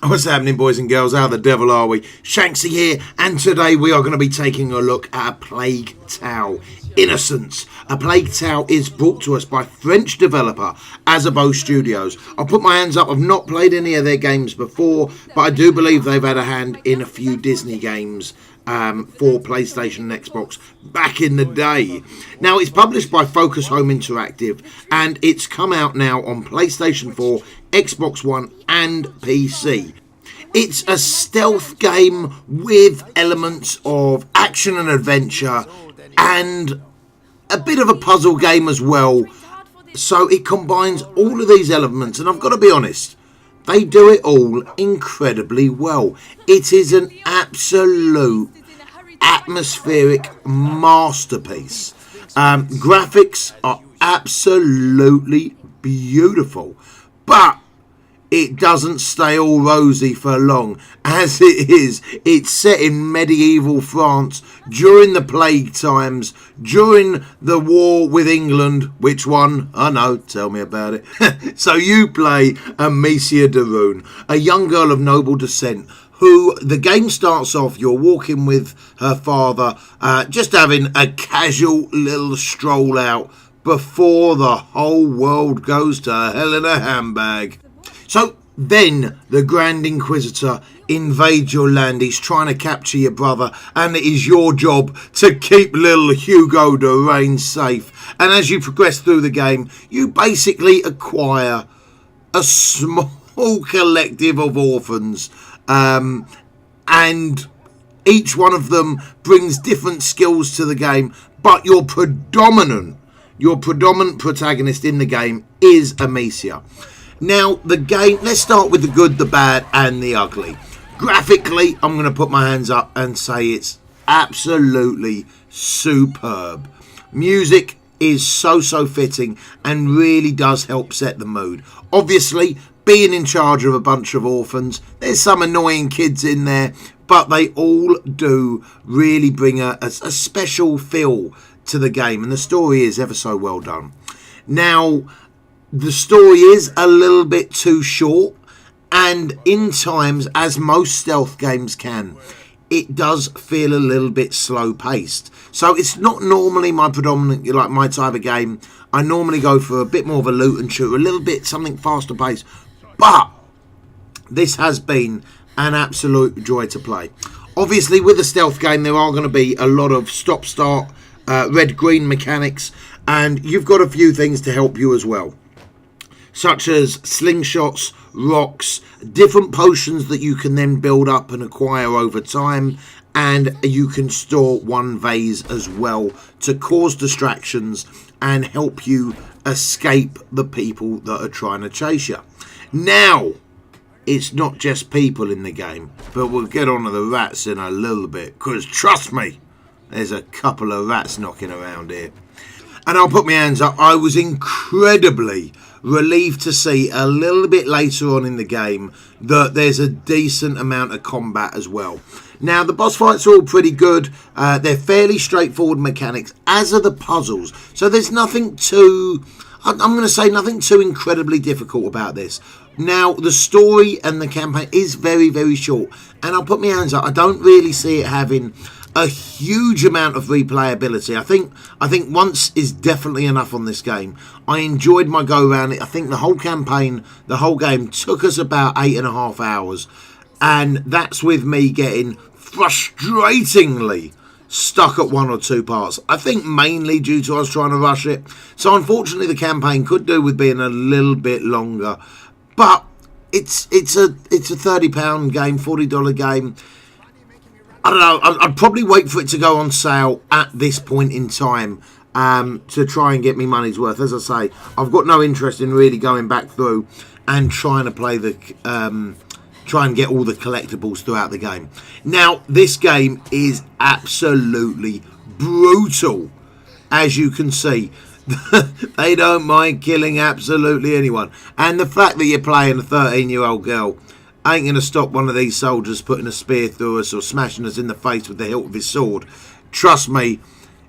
What's happening, boys and girls? How the devil are we? Shanksy here, and today we are going to be taking a look at A Plague Tale: Innocence. A Plague Tale is brought to us by French developer Azubo Studios. I'll put my hands up, I've not played any of their games before, but I do believe they've had a hand in a few Disney games for PlayStation and Xbox back in the day. Now, it's published by Focus Home Interactive, and it's come out now on PlayStation 4, Xbox One and PC. It's a stealth game with elements of action and adventure and a bit of a puzzle game as well. So it combines all of these elements, and I've got to be honest, they do it all incredibly well. It is an absolute atmospheric masterpiece. Graphics are absolutely beautiful, but it doesn't stay all rosy for long, as it's set in medieval France during the plague times, during the war with England. Which one? I know, tell me about it. So you play Amicia de Rune, a young girl of noble descent, who the game starts off, you're walking with her father, just having a casual little stroll out before the whole world goes to hell in a handbag. So then the Grand Inquisitor invades your land. He's trying to capture your brother, and it is your job to keep little Hugo de Reign safe. And as you progress through the game, you basically acquire a small collective of orphans, and each one of them brings different skills to the game, but your predominant protagonist in the game is Amicia. Now, the game, let's start with the good, the bad, and the ugly. Graphically, I'm going to put my hands up and say it's absolutely superb. Music is so fitting and really does help set the mood. Obviously, being in charge of a bunch of orphans, there's some annoying kids in there, but they all do really bring a special feel to the game, and the story is ever so well done. Now, the story is a little bit too short, and in times, as most stealth games can, it does feel a little bit slow paced. So it's not normally my type of game. I normally go for a bit more of a loot and shoot, a little bit something faster paced, but this has been an absolute joy to play. Obviously, with a stealth game, there are going to be a lot of stop-start, red-green mechanics, and you've got a few things to help you as well, such as slingshots, rocks, different potions that you can then build up and acquire over time, and you can store one vase as well to cause distractions and help you escape the people that are trying to chase you. Now, it's not just people in the game, but we'll get on to the rats in a little bit, because trust me, there's a couple of rats knocking around here. And I'll put my hands up, I was incredibly relieved to see a little bit later on in the game that there's a decent amount of combat as well. Now, the boss fights are all pretty good. They're fairly straightforward mechanics, as are the puzzles. So there's nothing too, I'm going to say nothing too incredibly difficult about this. Now, the story and the campaign is very short, and I'll put my hands up, I don't really see it having a huge amount of replayability. I think once is definitely enough on this game. I enjoyed my go around it. I think the whole campaign, the whole game took us about 8.5 hours, and that's with me getting frustratingly stuck at one or two parts. I think mainly due to us trying to rush it. So unfortunately, the campaign could do with being a little bit longer, but it's a £30 game, $40 game. I don't know, I'd probably wait for it to go on sale at this point in time to try and get me money's worth. As I say, I've got no interest in really going back through and trying to play try and get all the collectibles throughout the game. Now, this game is absolutely brutal, as you can see. They don't mind killing absolutely anyone. And the fact that you're playing a 13-year-old girl ain't going to stop one of these soldiers putting a spear through us or smashing us in the face with the hilt of his sword. Trust me,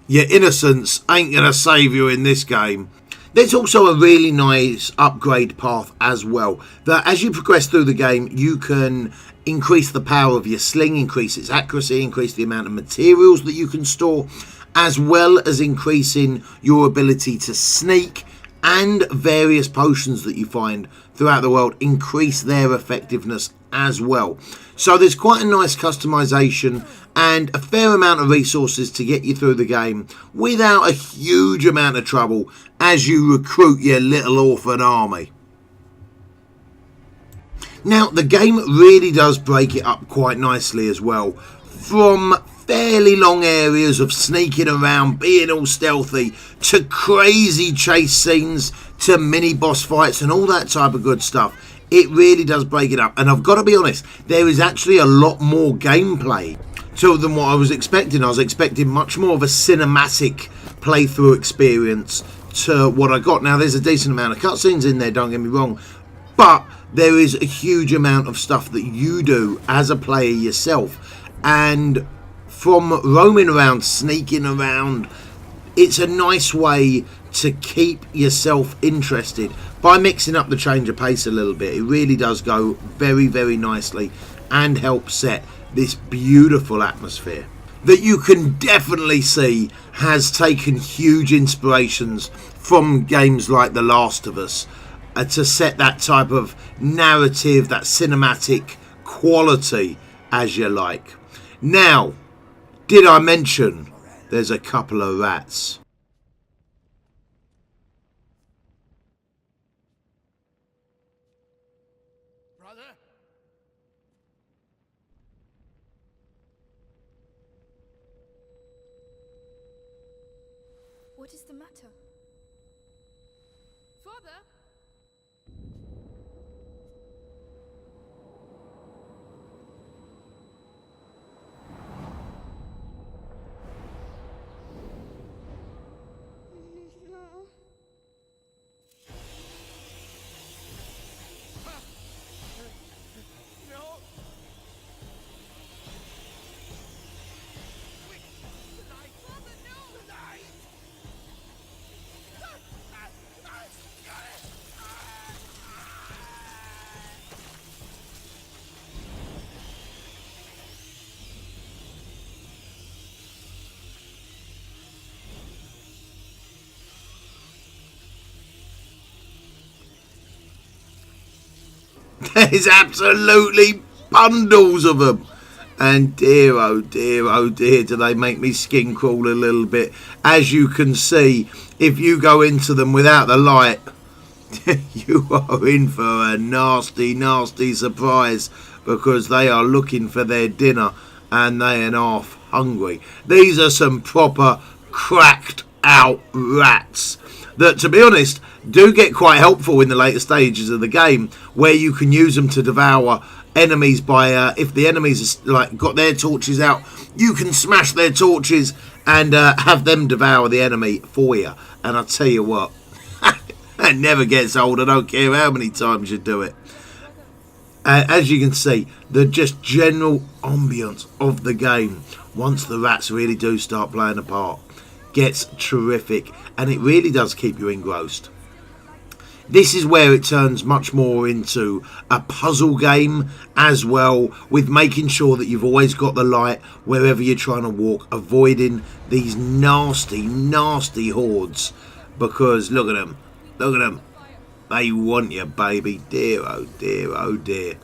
your innocence ain't going to save you in this game. There's also a really nice upgrade path as well, that as you progress through the game, you can increase the power of your sling, increase its accuracy, increase the amount of materials that you can store, as well as increasing your ability to sneak, and various potions that you find throughout the world increase their effectiveness as well. So there's quite a nice customization and a fair amount of resources to get you through the game without a huge amount of trouble as you recruit your little orphan army. Now, the game really does break it up quite nicely as well, from fairly long areas of sneaking around, being all stealthy, to crazy chase scenes, to mini boss fights and all that type of good stuff. It really does break it up, and I've got to be honest, there is actually a lot more gameplay than what I was expecting. I was expecting much more of a cinematic playthrough experience to what I got. Now, there's a decent amount of cutscenes in there, don't get me wrong, but there is a huge amount of stuff that you do as a player yourself, and from roaming around, sneaking around, it's a nice way to keep yourself interested by mixing up the change of pace a little bit. It really does go very, very nicely and help set this beautiful atmosphere that you can definitely see has taken huge inspirations from games like The Last of Us to set that type of narrative, that cinematic quality, as you like. Now, did I mention there's a couple of rats? Brother? What is the matter? Father? No. No! Quick! The light! Father, no! The light! There's absolutely bundles of them. And dear, oh dear, oh dear, do they make me skin crawl a little bit. As you can see, if you go into them without the light, you are in for a nasty, nasty surprise, because they are looking for their dinner and they are half hungry. These are some proper cracked out rats that, to be honest, do get quite helpful in the later stages of the game, where you can use them to devour enemies by if the enemies like got their torches out, you can smash their torches and have them devour the enemy for you. And I tell you what, that never gets old. I don't care how many times you do it. As you can see, the just general ambience of the game, once the rats really do start playing a part, gets terrific, and it really does keep you engrossed. This is where it turns much more into a puzzle game as well, with making sure that you've always got the light wherever you're trying to walk, avoiding these nasty, nasty hordes, because look at them, they want you, baby. Dear, oh dear, oh dear.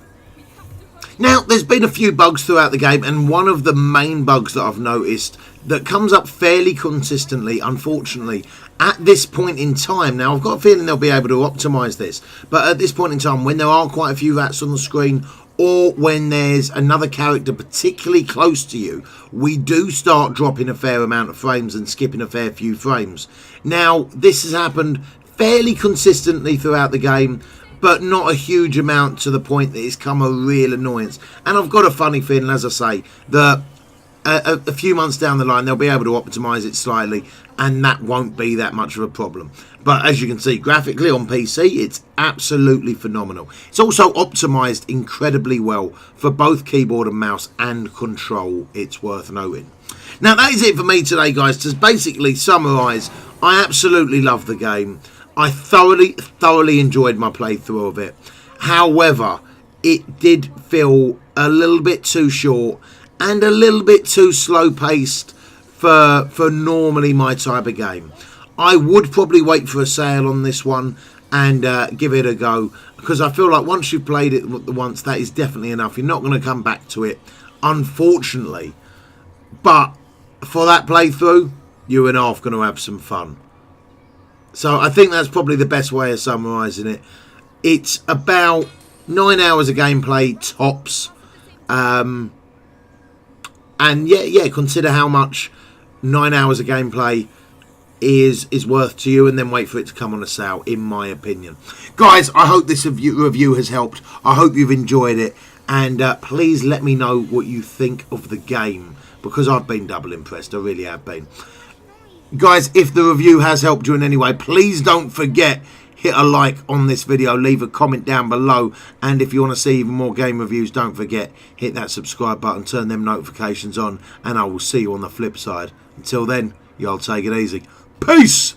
Now, there's been a few bugs throughout the game, and one of the main bugs that I've noticed that comes up fairly consistently, unfortunately, at this point in time. Now, I've got a feeling they'll be able to optimise this, but at this point in time, when there are quite a few rats on the screen, or when there's another character particularly close to you, we do start dropping a fair amount of frames and skipping a fair few frames. Now, this has happened fairly consistently throughout the game, but not a huge amount to the point that it's come a real annoyance. And I've got a funny feeling, as I say, that a few months down the line they'll be able to optimise it slightly, and that won't be that much of a problem. But as you can see, graphically on PC, it's absolutely phenomenal. It's also optimised incredibly well for both keyboard and mouse and control, it's worth noting. Now, that is it for me today, guys. To basically summarise, I absolutely love the game. I thoroughly enjoyed my playthrough of it. However, it did feel a little bit too short and a little bit too slow paced for normally my type of game. I would probably wait for a sale on this one and give it a go, because I feel like once you've played it once, that is definitely enough. You're not going to come back to it, unfortunately. But for that playthrough, you and I are going to have some fun. So I think that's probably the best way of summarising it. It's about 9 hours of gameplay tops. And yeah, consider how much 9 hours of gameplay is worth to you, and then wait for it to come on a sale, in my opinion. Guys, I hope this review has helped. I hope you've enjoyed it, and please let me know what you think of the game, because I've been double impressed. I really have been. Guys, if the review has helped you in any way, please don't forget, hit a like on this video, leave a comment down below, and if you want to see even more game reviews, don't forget, hit that subscribe button, turn them notifications on, and I will see you on the flip side. Until then, y'all take it easy. Peace!